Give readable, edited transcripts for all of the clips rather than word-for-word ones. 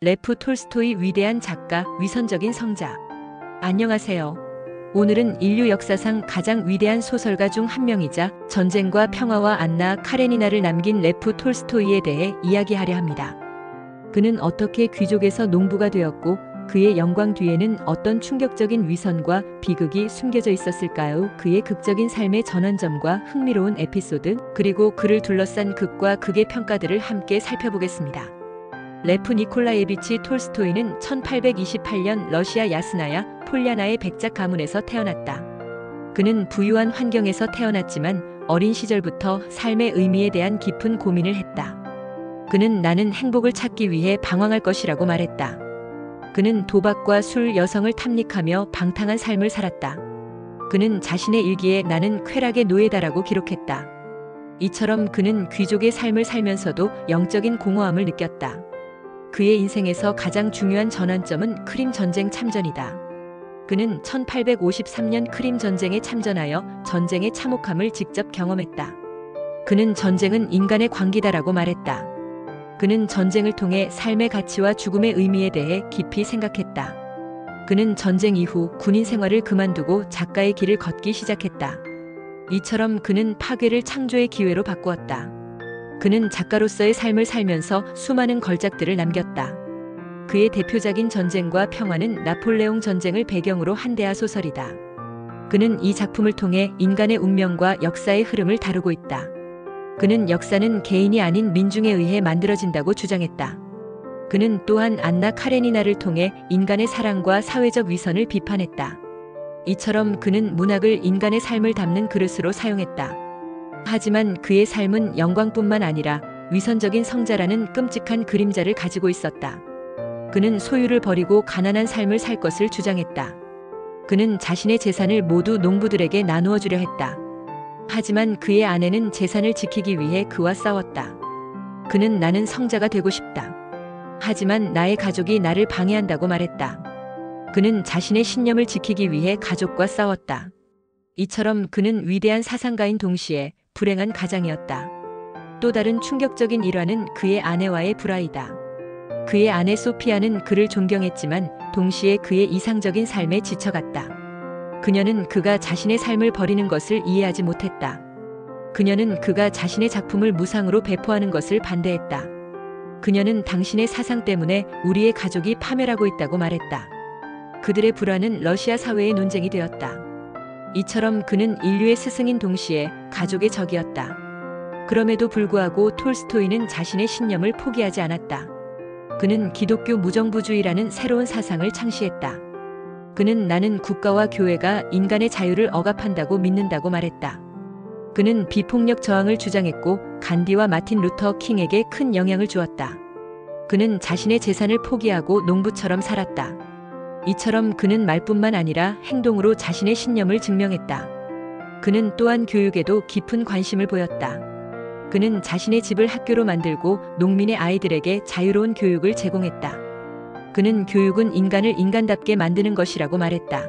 레프 톨스토이 위대한 작가, 위선적인 성자. 안녕하세요. 오늘은 인류 역사상 가장 위대한 소설가 중 한 명이자 전쟁과 평화와 안나 카레니나를 남긴 레프 톨스토이에 대해 이야기하려 합니다. 그는 어떻게 귀족에서 농부가 되었고 그의 영광 뒤에는 어떤 충격적인 위선과 비극이 숨겨져 있었을까요? 그의 극적인 삶의 전환점과 흥미로운 에피소드, 그리고 그를 둘러싼 극과 극의 평가들을 함께 살펴보겠습니다. 레프 니콜라예비치 톨스토이는 1828년 러시아 야스나야 폴리아나의 백작 가문에서 태어났다. 그는 부유한 환경에서 태어났지만 어린 시절부터 삶의 의미에 대한 깊은 고민을 했다. 그는 나는 행복을 찾기 위해 방황할 것이라고 말했다. 그는 도박과 술, 여성을 탐닉하며 방탕한 삶을 살았다. 그는 자신의 일기에 나는 쾌락의 노예다라고 기록했다. 이처럼 그는 귀족의 삶을 살면서도 영적인 공허함을 느꼈다. 그의 인생에서 가장 중요한 전환점은 크림 전쟁 참전이다. 그는 1853년 크림 전쟁에 참전하여 전쟁의 참혹함을 직접 경험했다. 그는 전쟁은 인간의 광기다라고 말했다. 그는 전쟁을 통해 삶의 가치와 죽음의 의미에 대해 깊이 생각했다. 그는 전쟁 이후 군인 생활을 그만두고 작가의 길을 걷기 시작했다. 이처럼 그는 파괴를 창조의 기회로 바꾸었다. 그는 작가로서의 삶을 살면서 수많은 걸작들을 남겼다. 그의 대표작인 전쟁과 평화는 나폴레옹 전쟁을 배경으로 한 대하 소설이다. 그는 이 작품을 통해 인간의 운명과 역사의 흐름을 다루고 있다. 그는 역사는 개인이 아닌 민중에 의해 만들어진다고 주장했다. 그는 또한 안나 카레니나를 통해 인간의 사랑과 사회적 위선을 비판했다. 이처럼 그는 문학을 인간의 삶을 담는 그릇으로 사용했다. 하지만 그의 삶은 영광뿐만 아니라 위선적인 성자라는 끔찍한 그림자를 가지고 있었다. 그는 소유를 버리고 가난한 삶을 살 것을 주장했다. 그는 자신의 재산을 모두 농부들에게 나누어 주려 했다. 하지만 그의 아내는 재산을 지키기 위해 그와 싸웠다. 그는 나는 성자가 되고 싶다. 하지만 나의 가족이 나를 방해한다고 말했다. 그는 자신의 신념을 지키기 위해 가족과 싸웠다. 이처럼 그는 위대한 사상가인 동시에 불행한 가장이었다. 또 다른 충격적인 일화는 그의 아내와의 불화이다. 그의 아내 소피아는 그를 존경했지만 동시에 그의 이상적인 삶에 지쳐갔다. 그녀는 그가 자신의 삶을 버리는 것을 이해하지 못했다. 그녀는 그가 자신의 작품을 무상으로 배포하는 것을 반대했다. 그녀는 당신의 사상 때문에 우리의 가족이 파멸하고 있다고 말했다. 그들의 불화는 러시아 사회의 논쟁이 되었다. 이처럼 그는 인류의 스승인 동시에 가족의 적이었다. 그럼에도 불구하고 톨스토이는 자신의 신념을 포기하지 않았다. 그는 기독교 무정부주의라는 새로운 사상을 창시했다. 그는 나는 국가와 교회가 인간의 자유를 억압한다고 믿는다고 말했다. 그는 비폭력 저항을 주장했고 간디와 마틴 루터 킹에게 큰 영향을 주었다. 그는 자신의 재산을 포기하고 농부처럼 살았다. 이처럼 그는 말뿐만 아니라 행동으로 자신의 신념을 증명했다. 그는 또한 교육에도 깊은 관심을 보였다. 그는 자신의 집을 학교로 만들고 농민의 아이들에게 자유로운 교육을 제공했다. 그는 교육은 인간을 인간답게 만드는 것이라고 말했다.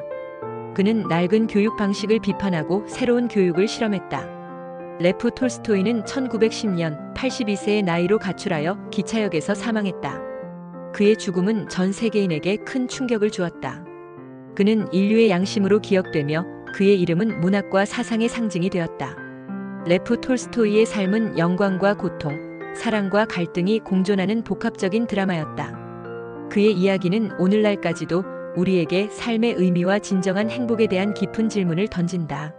그는 낡은 교육 방식을 비판하고 새로운 교육을 실험했다. 레프 톨스토이는 1910년 82세의 나이로 가출하여 기차역에서 사망했다. 그의 죽음은 전 세계인에게 큰 충격을 주었다. 그는 인류의 양심으로 기억되며 그의 이름은 문학과 사상의 상징이 되었다. 레프 톨스토이의 삶은 영광과 고통, 사랑과 갈등이 공존하는 복합적인 드라마였다. 그의 이야기는 오늘날까지도 우리에게 삶의 의미와 진정한 행복에 대한 깊은 질문을 던진다.